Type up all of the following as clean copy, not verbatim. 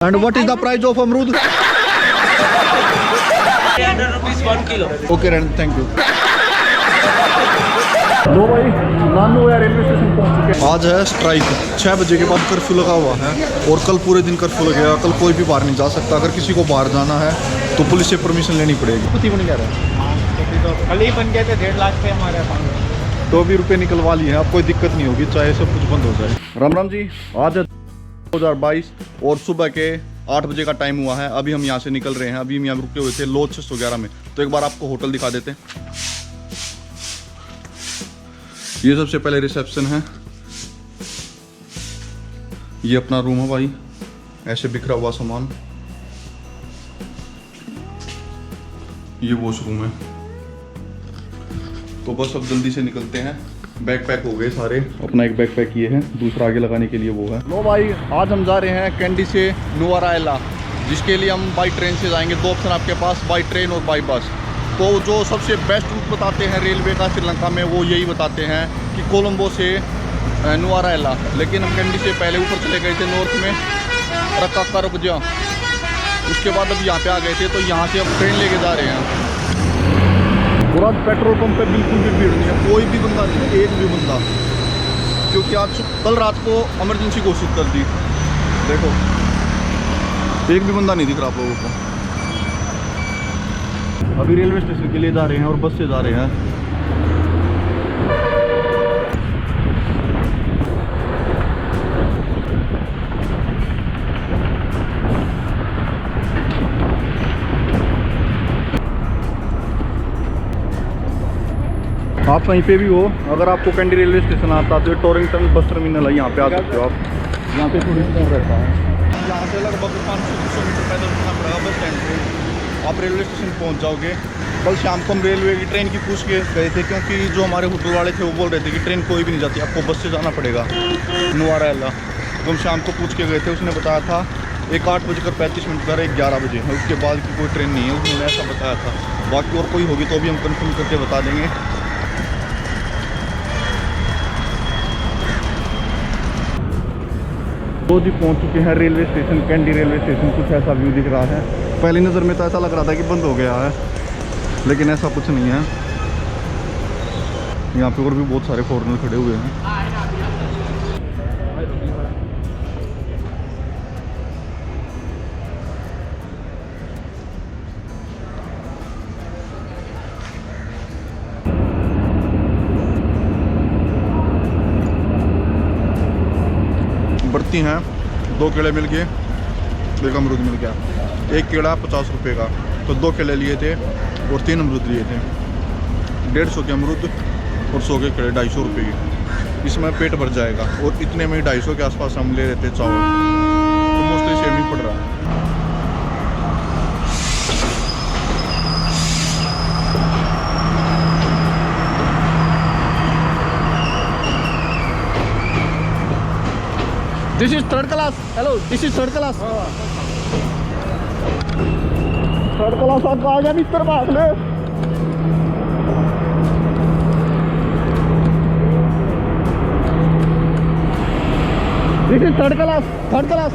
And what is the price of अमरूद? 300 rupees 1 kilo. Okay, Ren, thank you. लो भाई, नानू यार railway station पहुंच चुके हैं। आज है स्ट्राइक, 6 बजे के बाद कर्फ्यू लगा हुआ है और कल पूरे दिन कर्फ्यू लगेगा। कल कोई भी बाहर नहीं जा सकता। अगर किसी को बाहर जाना है तो पुलिस से परमिशन लेनी पड़ेगी। पति बन गया रहा, कल ही बन गए थे 1.5 लाख पे हमारे अकाउंट में। तो भी रुपये निकलवा लिए हैं। अब कोई दिक्कत नहीं होगी, चाहे सब कुछ बंद हो जाए। राम राम जी, आज है 2022 और सुबह के 8 बजे का टाइम हुआ है। अभी हम यहाँ से निकल रहे हैं। अभी हम यहाँ रुके हुए थे लॉज 611 में। तो एक बार आपको होटल दिखा देते हैं। ये सबसे पहले रिसेप्शन है, ये अपना रूम है भाई। ऐसे बिखरा हुआ सामान, ये वॉशरूम है। तो बस अब जल्दी से निकलते हैं। बैग पैक हो गए सारे। अपना एक बैग पैक किए हैं, दूसरा आगे लगाने के लिए वो है। लो भाई, आज हम जा रहे हैं कैंडी से नुआरायला, जिसके लिए हम बाई ट्रेन से जाएंगे। 2 ऑप्शन आपके पास, बाई ट्रेन और बाई बस। तो जो सबसे बेस्ट रूट बताते हैं रेलवे का श्रीलंका में, वो यही बताते हैं कि कोलंबो से नुआरायला। लेकिन हम कैंडी से पहले ऊपर चले गए थे नॉर्थ में, रक्का रुकजा। उसके बाद अब यहाँ पे आ गए थे, तो यहाँ से अब ट्रेन लेके जा रहे हैं। और आज पेट्रोल पंप पे बिल्कुल भी भीड़ नहीं है, कोई भी बंदा नहीं है, एक भी बंदा। क्योंकि आज कल रात को इमरजेंसी घोषित कर दी। देखो, एक भी बंदा नहीं दिख रहा आप लोगों को। अभी रेलवे स्टेशन के लिए जा रहे हैं और बस से जा रहे हैं। आप कहीं पे भी हो, अगर आपको कैंडी रेलवे स्टेशन आता तो टोरिंगटन बस टर्मिनल है, यहाँ पे आ सकते हो आप। यहाँ पे थोड़ी दूर रहता है, यहाँ से लगभग 500 मीटर पैदल चलना पड़ेगा बस स्टैंड से। आप रेलवे स्टेशन पहुँच जाओगे। कल शाम को हम रेलवे की ट्रेन की पूछ के गए थे, क्योंकि जो हमारे होटल वाले थे वो बोल रहे थे कि ट्रेन कोई भी नहीं जाती, आपको बस से जाना पड़ेगा नुआरायला। तो हम शाम को पूछ के गए थे, उसने बताया था एक 8:35 का, एक 11 बजे। उसके बाद की कोई ट्रेन नहीं है, उन्होंने ऐसा बताया था। बाकी और कोई होगी तो भी हम कन्फर्म करके बता देंगे। तो जी पहुंच चुके हैं railway station, candy railway station. कुछ ऐसा व्यू दिख रहा है। पहली नज़र में तो ऐसा लग रहा था कि बंद हो गया है, लेकिन ऐसा कुछ नहीं है। यहाँ पे और भी बहुत सारे फॉरेनर खड़े हुए हैं। बढ़ती हैं, 2 केले मिल गए, एक अमरूद मिल गया। एक केला 50 रुपये का, तो 2 केले लिए थे और 3 अमरूद लिए थे। 150 के अमरूद और 100 के केले, 250 रुपये की। इसमें पेट भर जाएगा। और इतने में ही 250 के आसपास हम ले रहे थे चावल, तो मोस्टली सेम ही पड़ रहा है। This is 3rd class. Hello, this is 3rd class. 3rd class आ गया मित्र भाग ले। This is 3rd class. 3rd class.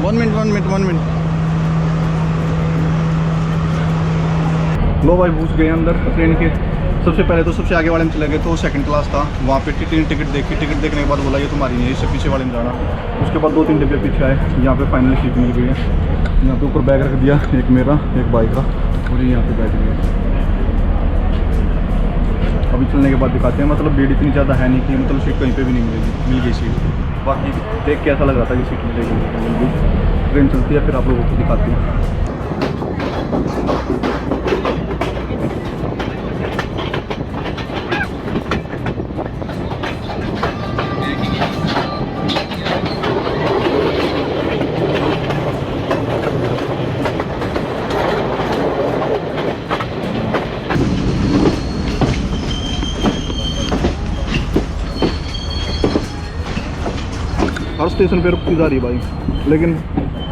One minute. लो भाई, घुस गए अंदर ट्रेन के। सबसे पहले तो सबसे आगे वाले में चले गए, तो 2nd क्लास था। वहाँ पे टिकट देखी। टिकट देखने के बाद बोला ये तुम्हारी नहीं है, इससे पीछे वाले में जाना। उसके बाद 2-3 डब्बे पीछे आए। यहाँ पे फाइनली सीट मिल गई है। यहाँ पे ऊपर बैग रख दिया, एक मेरा, एक बाइक का, और ये यहाँ पे बैठ गया। अभी चलने के बाद दिखाते हैं। मतलब भीड़ इतनी ज़्यादा है नहीं कि मतलब सीट कहीं पर भी नहीं मिलेगी। मिल गई सीट। बाकी देख के ऐसा लग रहा था कि सीट मिलेगी। ट्रेन चलती है, फिर आप लोगों को दिखाती है। हर स्टेशन पे रुकती जा रही बाइक, लेकिन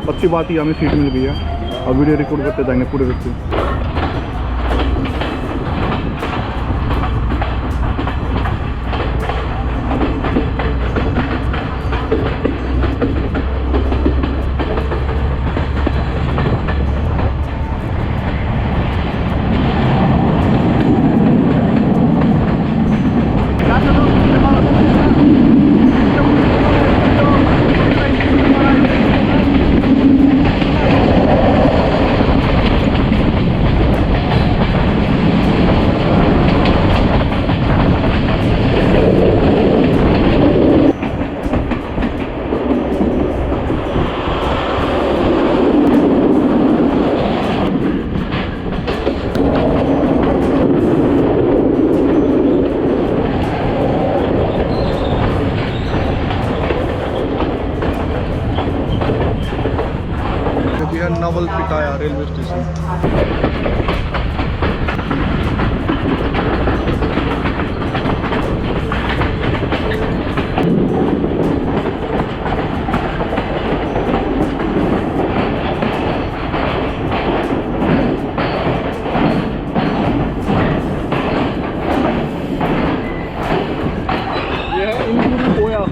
अच्छी बात ही हमें सीट मिल गई है। अब वीडियो रिकॉर्ड करते जाएंगे पूरे रास्ते। का यार रेलवे स्टेशन। ये है इंगुरू कोया।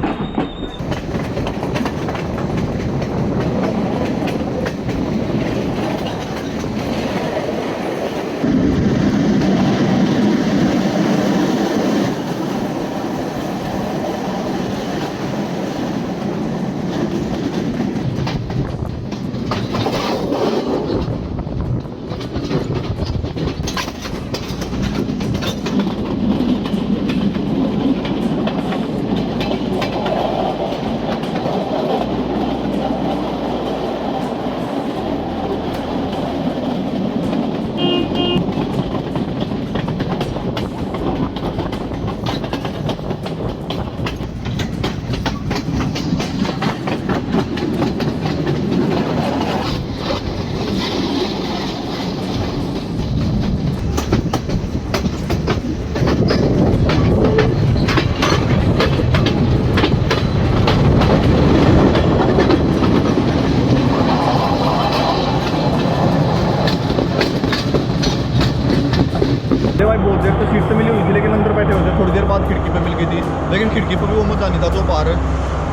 भाई बहुत देर तो सीट तो मिली हुई थी, लेकिन अंदर बैठे हुए थे। थोड़ी देर बाद खिड़की पे मिल गई थी, लेकिन खिड़की पे भी वो मज़ा नहीं था जो बाहर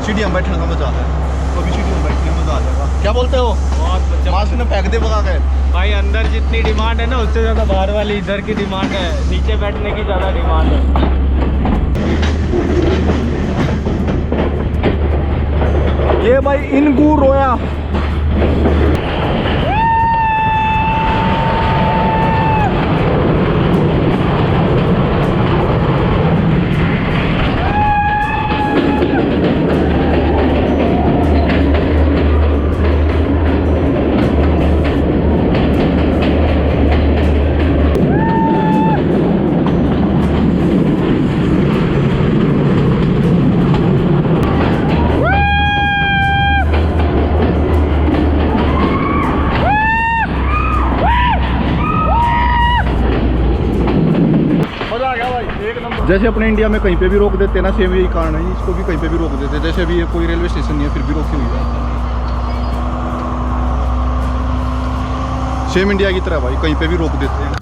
सीढ़ियाँ बैठने का मज़ा है। तो अभी सीढ़ियों में बैठने का मज़ा आ जाएगा। क्या बोलते हो? बहुत मास्क ने फेंक दे भगा गए। भाई अंदर जितनी डिमांड है ना उससे ज़्यादा बाहर वाली इधर की डिमांड है, नीचे बैठने की ज़्यादा डिमांड है। ये भाई इनगू रोया। जैसे अपने इंडिया में कहीं पे भी रोक देते हैं ना, सेम यही कारण है, इसको भी कहीं पे भी रोक देते हैं। जैसे भी ये कोई रेलवे स्टेशन नहीं है फिर भी रोकी हुई है। सेम इंडिया की तरह भाई कहीं पे भी रोक देते हैं।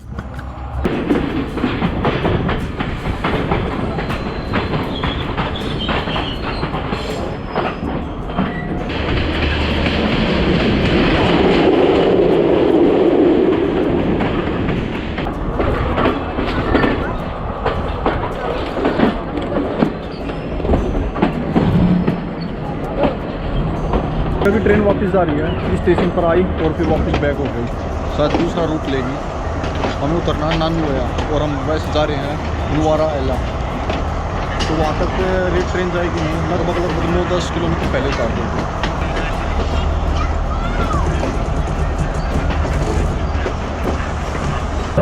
अभी ट्रेन वापस जा रही है, इस स्टेशन पर आई और फिर वापस बैक हो गई। शायद दूसरा रूट लेगी। हमें उतरना है नानूया और हम वैसे जा रहे हैं नुआराएला। तो वहाँ तक रेट ट्रेन जाएगी नहीं, लगभग 9-10 किलोमीटर पहले उतार देगी।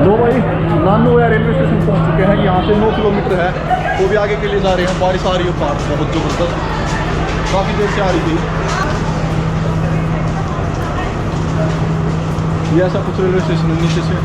लो भाई नानूया रेलवे स्टेशन पहुँच चुके हैं। यहाँ से 9 किलोमीटर है, वो भी आगे के लिए जा रहे हैं। बारिश आ रही है बाहर बहुत ज़बरदस्त, काफ़ी देर से आ रही थी। ये ऐसा कुछ रेलवे स्टेशन है नीचे से।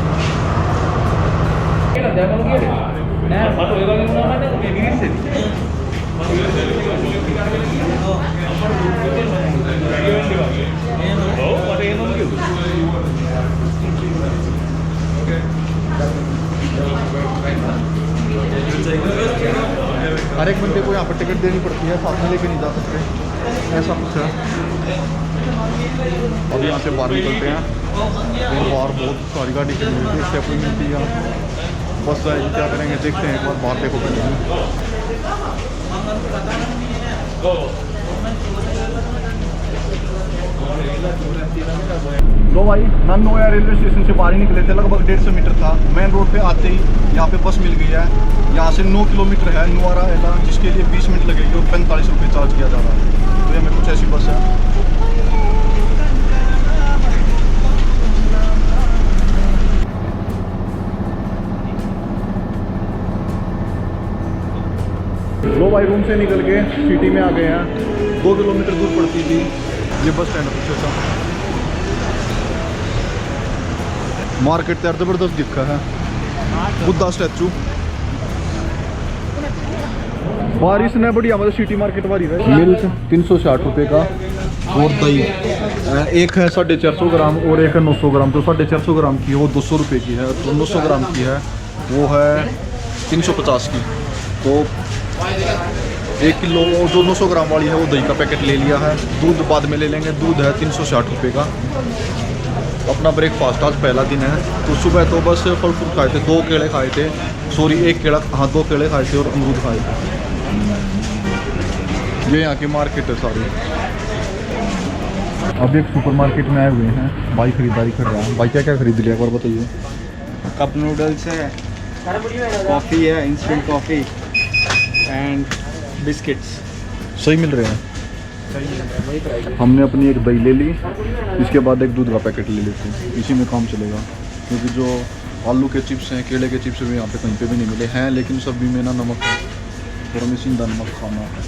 हर एक बंदे को यहाँ पर टिकट देनी पड़ती है, साथ में लेके नहीं जा सकते, ऐसा कुछ है। अब यहाँ से बाहर निकलते हैं और बाहर बहुत सारी गाड़ी खड़ी हुई है, स्टेप मिलती है, बस जाएगी। क्या करेंगे देखते हैं, एक बार बाहर देखो पहले। लो भाई नानूया रेलवे स्टेशन से बाहर ही निकले थे, लगभग 150 मीटर था। मेन रोड पे आते ही यहाँ पे बस मिल गई है। यहाँ से 9 किलोमीटर है नुआराएला, जिसके लिए 20 मिनट लगेगी और 45 रुपये चार्ज किया जा रहा है। तो ये में कुछ ऐसी बस है। लो भाई रूम से निकल के सिटी में आ गए हैं। 2 किलोमीटर दूर पड़ती थी ये बस स्टैंड कुछ ऐसा। मार्केट तो यार ज़बरदस्त दिखा है। बुद्धा स्टैचू बारिश ने बढ़िया मतलब सिटी मार्केट वाली है। मिल्क 360 रुपये का और दही एक है 450 ग्राम और एक है 900 ग्राम। जो 450 ग्राम की है वो 200 रुपये की है, जो 900 ग्राम की है वो है 350 की। तो 1 किलो जो 900 ग्राम वाली है वो दही का पैकेट ले लिया है। दूध बाद में ले लेंगे, दूध है 360 रुपये का। अपना ब्रेकफास्ट आज पहला दिन है। तो सुबह तो बस फल फ्रूट खाए थे, 2 केले खाए थे, सॉरी 1 केला, हाँ 2 केले खाए थे और अमरूद खाए थे। ये यहाँ की मार्केट है सारी। अब एक सुपर मार्केट में आए हुए हैं, भाई खरीदारी कर रहा है। भाई क्या क्या खरीद लिया एक बार बताइए। कप नूडल्स है, कॉफ़ी है, इंस्टेंट कॉफ़ी एंड बिस्किट्स। सही मिल रहे हैं। हमने अपनी एक दही ले ली, इसके बाद एक दूध का पैकेट ले लेते हैं, इसी में काम चलेगा। क्योंकि जो आलू के चिप्स हैं, केले के चिप्स भी यहाँ पे कहीं पे भी नहीं मिले हैं, लेकिन सब भी में ना नमक है और हमें सीधा नमक खाना है।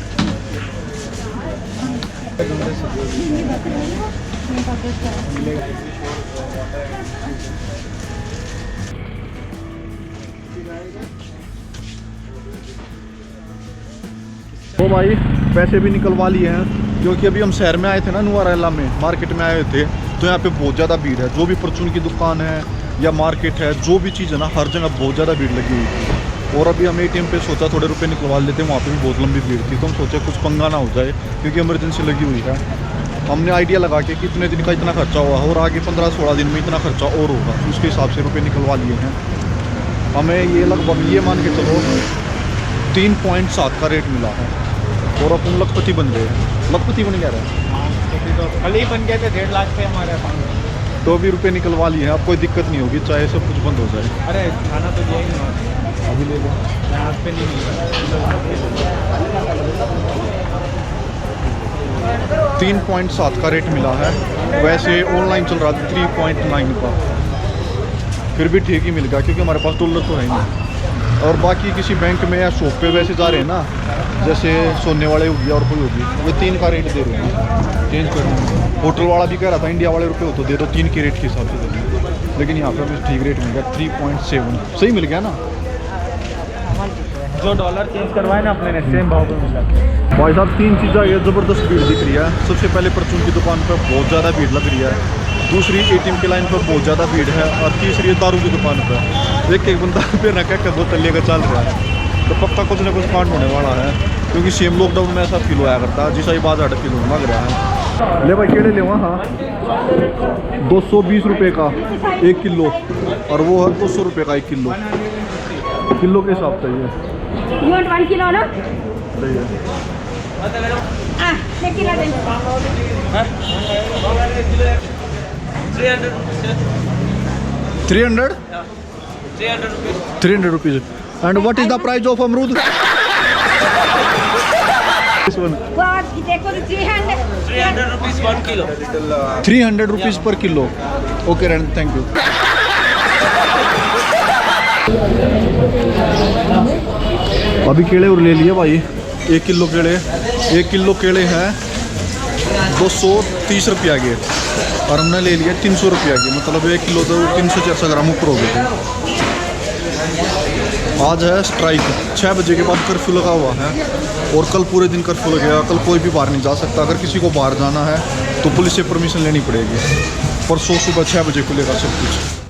तो भाई पैसे भी निकलवा लिए हैं, क्योंकि अभी हम शहर में आए थे ना, नुआरैला में मार्केट में आए थे, तो यहाँ पे बहुत ज़्यादा भीड़ है। जो भी परचून की दुकान है या मार्केट है, जो भी चीज़ है ना, हर जगह बहुत ज़्यादा भीड़ लगी हुई थी। और अभी हम ATM पे सोचा थोड़े रुपए निकलवा लेते हैं, वहाँ पे भी बहुत लंबी भीड़ थी। तो हम सोचे कुछ पंगा ना हो जाए, क्योंकि इमरजेंसी लगी हुई है। हमने आइडिया लगा के कि इतने दिन का इतना खर्चा हुआ और आगे 15-16 दिन में इतना खर्चा और होगा, उसके हिसाब से रुपये निकलवा लिए हैं। हमें ये लगभग ये मान के चलो 3.7 का रेट मिला है और अपन लखपति बन गए हैं। लखपति बन गया रहा, कल ही बन गए थे 1.5 लाख पे हमारे अकाउंट। तो भी रुपये निकलवा लिए हैं। अब कोई दिक्कत नहीं होगी, चाहे सब कुछ बंद हो जाए। अरे खाना तो दिया ही नहीं, अभी ले लो। यहाँ पे नहीं मिला। 3.7 का रेट मिला है। वैसे ऑनलाइन चल रहा था 3.9 का, फिर भी ठीक ही मिल गया, क्योंकि हमारे पास डॉलर तो है नहीं। और बाकी किसी बैंक में या शॉप पे वैसे जा रहे हैं ना, जैसे सोने वाले होगी और कोई होगी, वो 3 का रेट दे रहे हैं, चेंज कर रहे हैं। होटल वाला भी कह रहा था इंडिया वाले रुपये हो तो दे दो, 3 के रेट के हिसाब से दे दो, लेकिन यहाँ पे हमें ठीक रेट मिल गया 3.7। सही मिल गया ना। जो डॉलर चेंज करवाए ना अपने ने, सेम भाव पे मिला। भाई साहब 3 चीज़ें ये ज़बरदस्त भीड़ दिख रही है। सबसे पहले परचून की दुकान पर बहुत ज़्यादा भीड़ लग रही है, दूसरी ATM की लाइन पर बहुत ज़्यादा भीड़ है, और तीसरी है दारू की दुकान पर। एक बंदा फिर ना क्या बोतल लेकर चल रहा है, तो पक्का कुछ ना कुछ कांड होने वाला है। क्योंकि सेम लॉकडाउन में ऐसा फील होया करता है, जिस ही बात फील होने लग रहा है। ले भाई केड़े ले वहाँ, हाँ 220 रुपये का 1 किलो, और वो है 200 रुपये का 1 किलो। किलो के हिसाब से ये You want 1 kilo, no? सही है। 1 kilo then. 300? 300 rupees. 300 rupees. And what is the price of amrud? This one. What? Dekho the 300. 300 rupees 1 kilo. 300 rupees per kilo. Okay, Ran, thank you. अभी केले और ले लिए भाई, 1 किलो केले। 1 किलो केले हैं 230 रुपया के, और हमने ले लिए 300 रुपया के, मतलब 1 किलो तो 300-400 ग्राम ऊपर हो गए थे। आज है स्ट्राइक, 6 बजे के बाद कर्फ्यू लगा हुआ है, और कल पूरे दिन कर्फ्यू लगेगा। कल कोई भी बाहर नहीं जा सकता। अगर किसी को बाहर जाना है तो पुलिस से परमिशन लेनी पड़ेगी। परसों सुबह 6 बजे खुलेगा सब कुछ।